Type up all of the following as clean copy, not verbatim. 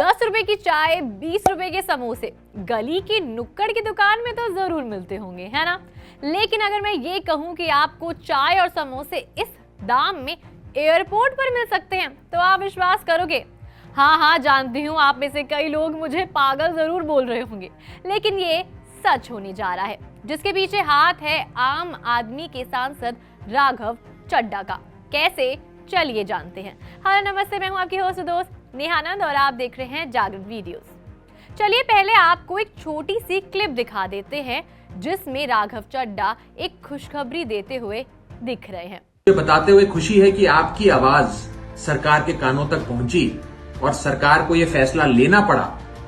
10 रुपए की चाय, 20 रुपए के समोसे गली की नुक्कड़ की दुकान में तो जरूर मिलते होंगे, है ना। लेकिन अगर मैं ये कहूँ कि आपको चाय और समोसे इस दाम में एयरपोर्ट पर मिल सकते हैं तो आप विश्वास करोगे? हाँ, जानती हूँ आप में से कई लोग मुझे पागल जरूर बोल रहे होंगे, लेकिन ये सच होने जा रहा है, जिसके पीछे हाथ है आम आदमी के सांसद राघव चड्ढा का। कैसे, चलिए जानते हैं। हेलो नमस्ते, मैं हूँ आपकी होस्ट दोस्त नेहा आनंद और आप देख रहे हैं जागरण वीडियोस। चलिए पहले आपको एक छोटी सी क्लिप दिखा देते हैं जिसमें राघव चड्ढा एक खुशखबरी देते हुए दिख रहे हैं। मुझे बताते हुए खुशी है कि आपकी आवाज सरकार के कानों तक पहुंची और सरकार को यह फैसला लेना पड़ा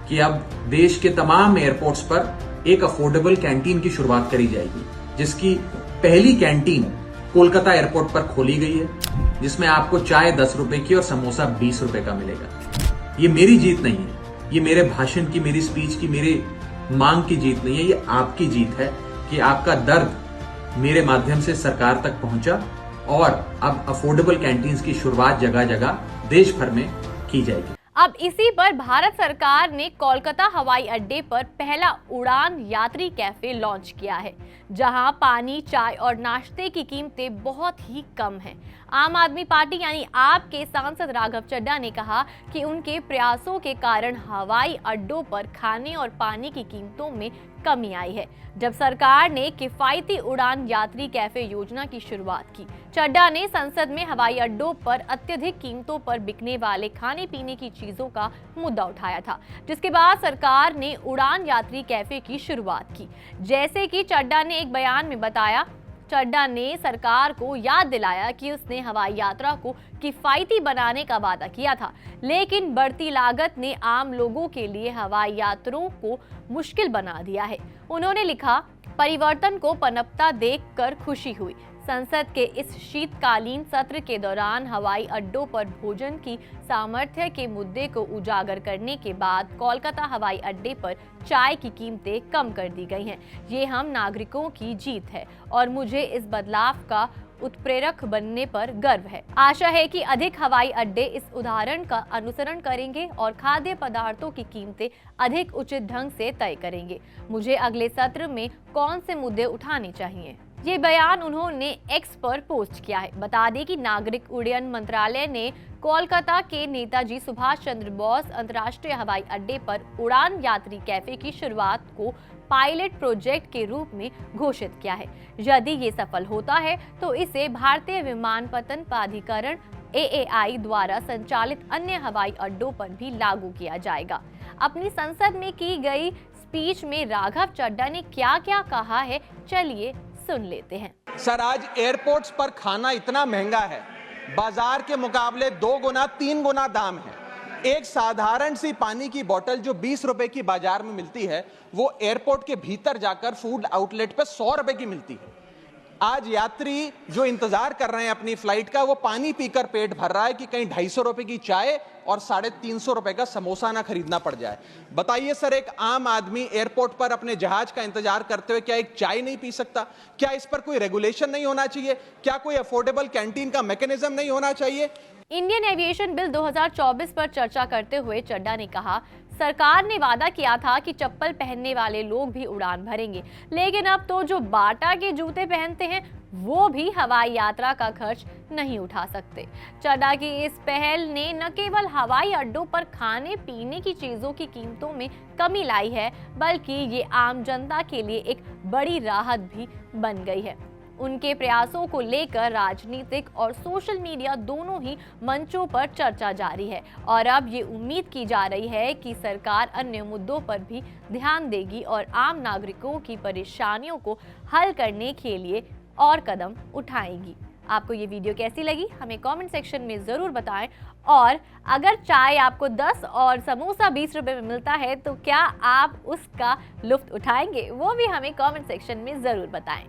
कि अब देश के तमाम एयरपोर्ट्स पर एक अफोर्डेबल कैंटीन की शुरुआत करी जाएगी, जिसकी पहली कैंटीन कोलकाता एयरपोर्ट पर खोली गई है, जिसमें आपको चाय 10 रुपए की और समोसा 20 रुपए का मिलेगा। ये मेरी जीत नहीं है, ये मेरे भाषण की, मेरी स्पीच की, मेरे मांग की जीत नहीं है, ये आपकी जीत है कि आपका दर्द मेरे माध्यम से सरकार तक पहुंचा और अब अफोर्डेबल कैंटीन्स की शुरुआत जगह जगह देश भर में की जाएगी। अब इसी पर भारत सरकार ने कोलकाता हवाई अड्डे पर पहला उड़ान यात्री कैफे लॉन्च किया है, जहां पानी, चाय और नाश्ते की कीमतें बहुत ही कम हैं। आम आदमी पार्टी यानी आप के सांसद राघव चड्ढा ने कहा कि उनके प्रयासों के कारण हवाई अड्डों पर खाने और पानी की कीमतों में कमी आई है, जब सरकार ने किफायती उड़ान यात्री कैफे योजना की शुरुआत की। चड्ढा ने संसद में हवाई अड्डों पर अत्यधिक कीमतों पर बिकने वाले खाने पीने की चीजों का मुद्दा उठाया था, जिसके बाद सरकार ने उड़ान यात्री कैफे की शुरुआत की। जैसे कि चड्ढा ने एक बयान में बताया, चड्ढा ने सरकार को याद दिलाया कि उसने हवाई यात्रा को किफायती बनाने का वादा किया था, लेकिन बढ़ती लागत ने आम लोगों के लिए हवाई यात्रों को मुश्किल बना दिया है। उन्होंने लिखा, परिवर्तन को पनपता देखकर खुशी हुई। संसद के इस शीतकालीन सत्र के दौरान हवाई अड्डों पर भोजन की सामर्थ्य के मुद्दे को उजागर करने के बाद कोलकाता हवाई अड्डे पर चाय की कीमतें कम कर दी गई हैं। ये हम नागरिकों की जीत है और मुझे इस बदलाव का उत्प्रेरक बनने पर गर्व है। आशा है कि अधिक हवाई अड्डे इस उदाहरण का अनुसरण करेंगे और खाद्य पदार्थों की कीमतें अधिक उचित ढंग से तय करेंगे। मुझे अगले सत्र में कौन से मुद्दे उठाने चाहिए, ये बयान उन्होंने एक्स पर पोस्ट किया है। बता दें कि नागरिक उड्डयन मंत्रालय ने कोलकाता के नेताजी सुभाष चंद्र बोस अंतर्राष्ट्रीय हवाई अड्डे पर उड़ान यात्री कैफे की शुरुआत को पायलट प्रोजेक्ट के रूप में घोषित किया है। यदि ये सफल होता है तो इसे भारतीय विमानपत्तन प्राधिकरण AAI द्वारा संचालित अन्य हवाई अड्डों पर भी लागू किया जाएगा। अपनी संसद में की गई स्पीच में राघव चड्ढा ने क्या-क्या कहा है, चलिए सुन लेते हैं। सर, आज एयरपोर्ट्स पर खाना इतना महंगा है, बाजार के मुकाबले 2 गुना 3 गुना दाम है। एक साधारण सी पानी की बोतल जो 20 रुपए की बाजार में मिलती है, वो एयरपोर्ट के भीतर जाकर फूड आउटलेट पर 100 रुपए की मिलती है। आज यात्री जो इंतजार कर रहे हैं अपनी फ्लाइट का, वो पानी पीकर पेट भर रहा है कि कहीं 250 रुपए की चाय और 350 रुपए का समोसा ना खरीदना पड़ जाए। बताइए सर, एक आम आदमी एयरपोर्ट पर अपने जहाज का इंतजार करते हुए क्या एक चाय नहीं पी सकता? क्या इस पर कोई रेगुलेशन नहीं होना चाहिए? क्या कोई अफोर्डेबल कैंटीन का मैकेनिज्म नहीं होना चाहिए? इंडियन एविएशन बिल 2024 पर चर्चा करते हुए चड्ढा ने कहा, सरकार ने वादा किया था कि चप्पल पहनने वाले लोग भी उड़ान भरेंगे, लेकिन अब तो जो बाटा के जूते पहनते हैं वो भी हवाई यात्रा का खर्च नहीं उठा सकते। चड्ढा की इस पहल ने न केवल हवाई अड्डों पर खाने पीने की चीजों की कीमतों में कमी लाई है, बल्कि ये आम जनता के लिए एक बड़ी राहत भी बन गई है। उनके प्रयासों को लेकर राजनीतिक और सोशल मीडिया दोनों ही मंचों पर चर्चा जारी है और अब ये उम्मीद की जा रही है कि सरकार अन्य मुद्दों पर भी ध्यान देगी और आम नागरिकों की परेशानियों को हल करने के लिए और कदम उठाएगी। आपको ये वीडियो कैसी लगी, हमें कमेंट सेक्शन में ज़रूर बताएं और अगर चाय आपको 10 और समोसा 20 रुपए में मिलता है तो क्या आप उसका लुत्फ उठाएंगे, वो भी हमें कमेंट सेक्शन में ज़रूर बताएं।